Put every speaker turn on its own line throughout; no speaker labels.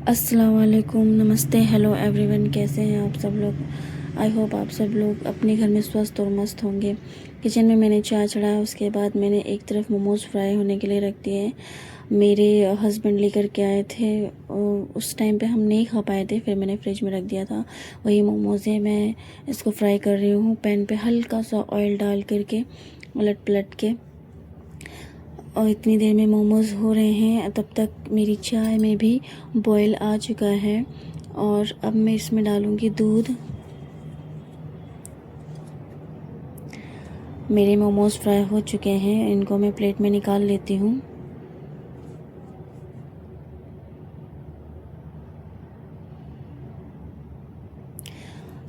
अस्सलाम वालेकुम, नमस्ते, हेलो एवरीवन। कैसे हैं आप सब लोग? आई होप आप सब लोग अपने घर में स्वस्थ और मस्त होंगे। किचन में मैंने चाय चढ़ाया, उसके बाद मैंने एक तरफ मोमोज़ फ्राई होने के लिए रख दिए। मेरे हस्बैंड लेकर के आए थे और उस टाइम पे हम नहीं खा पाए थे, फिर मैंने फ्रिज में रख दिया था। वही मोमोज़ है, मैं इसको फ्राई कर रही हूँ पैन पे हल्का सा ऑयल डाल करके, उलट पलट के। और इतनी देर में मोमोज़ हो रहे हैं, तब तक मेरी चाय में भी बॉयल आ चुका है। और अब मैं इसमें डालूँगी दूध। मेरे मोमोज़ फ्राई हो चुके हैं, इनको मैं प्लेट में निकाल लेती हूँ।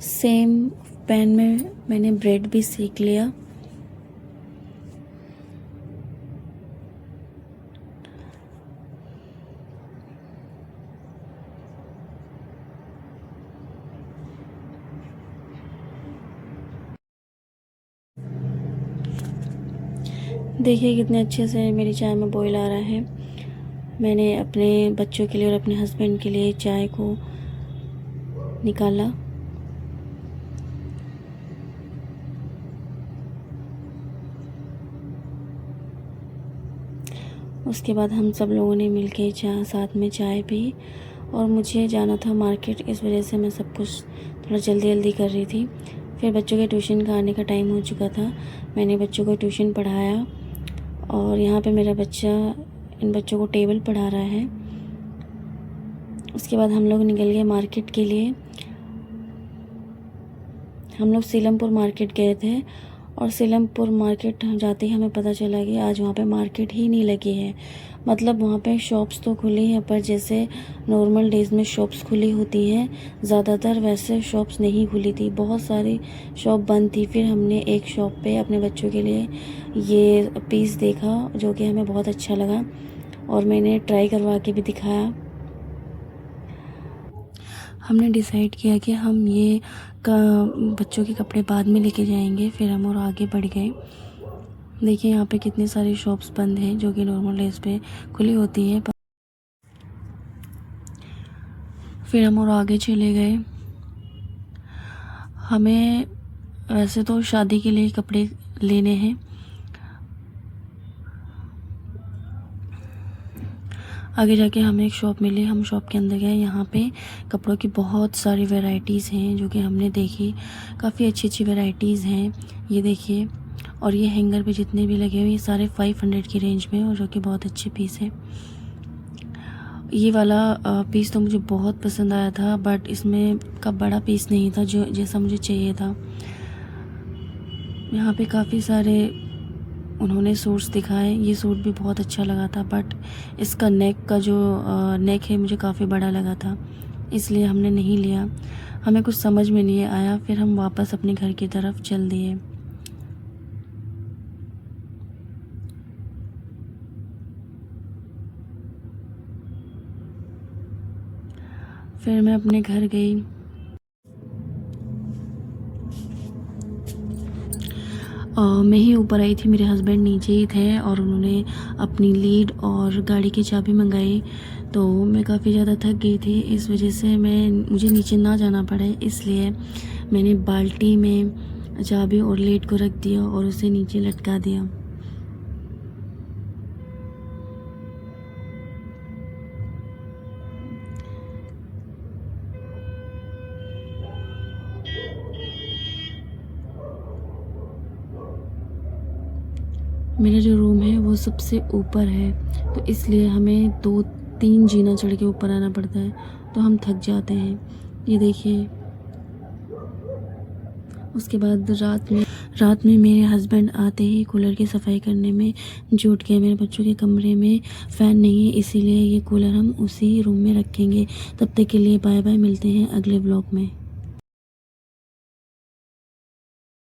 सेम पैन में मैंने ब्रेड भी सेक लिया। देखिए कितने अच्छे से मेरी चाय में बॉईल आ रहा है। मैंने अपने बच्चों के लिए और अपने हस्बैंड के लिए चाय को निकाला। उसके बाद हम सब लोगों ने मिलके साथ में चाय पी। और मुझे जाना था मार्केट, इस वजह से मैं सब कुछ थोड़ा जल्दी जल्दी कर रही थी। फिर बच्चों के ट्यूशन का आने का टाइम हो चुका था, मैंने बच्चों को ट्यूशन पढ़ाया। और यहाँ पे मेरा बच्चा इन बच्चों को टेबल पढ़ा रहा है। उसके बाद हम लोग निकल गए मार्केट के लिए। हम लोग सीलमपुर मार्केट गए थे और सीलमपुर मार्केट जाते ही हमें पता चला कि आज वहाँ पे मार्केट ही नहीं लगी है। मतलब वहाँ पे शॉप्स तो खुली हैं, पर जैसे नॉर्मल डेज़ में शॉप्स खुली होती हैं ज़्यादातर, वैसे शॉप्स नहीं खुली थी। बहुत सारी शॉप बंद थी। फिर हमने एक शॉप पे अपने बच्चों के लिए ये पीस देखा जो कि हमें बहुत अच्छा लगा और मैंने ट्राई करवा के भी दिखाया। हमने डिसाइड किया कि हम ये बच्चों के कपड़े बाद में लेके जाएंगे। फिर हम और आगे बढ़ गए। देखिए यहाँ पे कितनी सारी शॉप्स बंद हैं जो कि नॉर्मल डेज पे खुली होती हैं। फिर हम और आगे चले गए। हमें वैसे तो शादी के लिए कपड़े लेने हैं। आगे जाके हमें एक शॉप मिली, हम शॉप के अंदर गए। यहाँ पे कपड़ों की बहुत सारी वैरायटीज़ हैं जो कि हमने देखी। काफ़ी अच्छी अच्छी वैरायटीज़ हैं, ये देखिए। और ये हैंगर पे जितने भी लगे हुए ये सारे 500 की रेंज में, और जो कि बहुत अच्छे पीस है। ये वाला पीस तो मुझे बहुत पसंद आया था, बट इसमें का बड़ा पीस नहीं था जो जैसा मुझे चाहिए था। यहाँ पे काफ़ी सारे उन्होंने सूट्स दिखाए। ये सूट भी बहुत अच्छा लगा था, बट इसका नेक का जो नेक है मुझे काफ़ी बड़ा लगा था, इसलिए हमने नहीं लिया। हमें कुछ समझ में नहीं आया, फिर हम वापस अपने घर की तरफ चल दिए। फिर मैं अपने घर गई। मैं ही ऊपर आई थी, मेरे हस्बैंड नीचे ही थे और उन्होंने अपनी लीड और गाड़ी की चाबी मंगाई। तो मैं काफ़ी ज़्यादा थक गई थी, इस वजह से मुझे नीचे ना जाना पड़े, इसलिए मैंने बाल्टी में चाबी और लीड को रख दिया और उसे नीचे लटका दिया। मेरा जो रूम है वो सबसे ऊपर है, तो इसलिए हमें 2-3 जीना चढ़ के ऊपर आना पड़ता है, तो हम थक जाते हैं। ये देखिए। उसके बाद रात में मेरे हस्बैंड आते ही कूलर की सफाई करने में जुट गए। मेरे बच्चों के कमरे में फ़ैन नहीं है, इसीलिए ये कूलर हम उसी रूम में रखेंगे। तब तक के लिए बाय बाय, मिलते हैं अगले ब्लॉग में।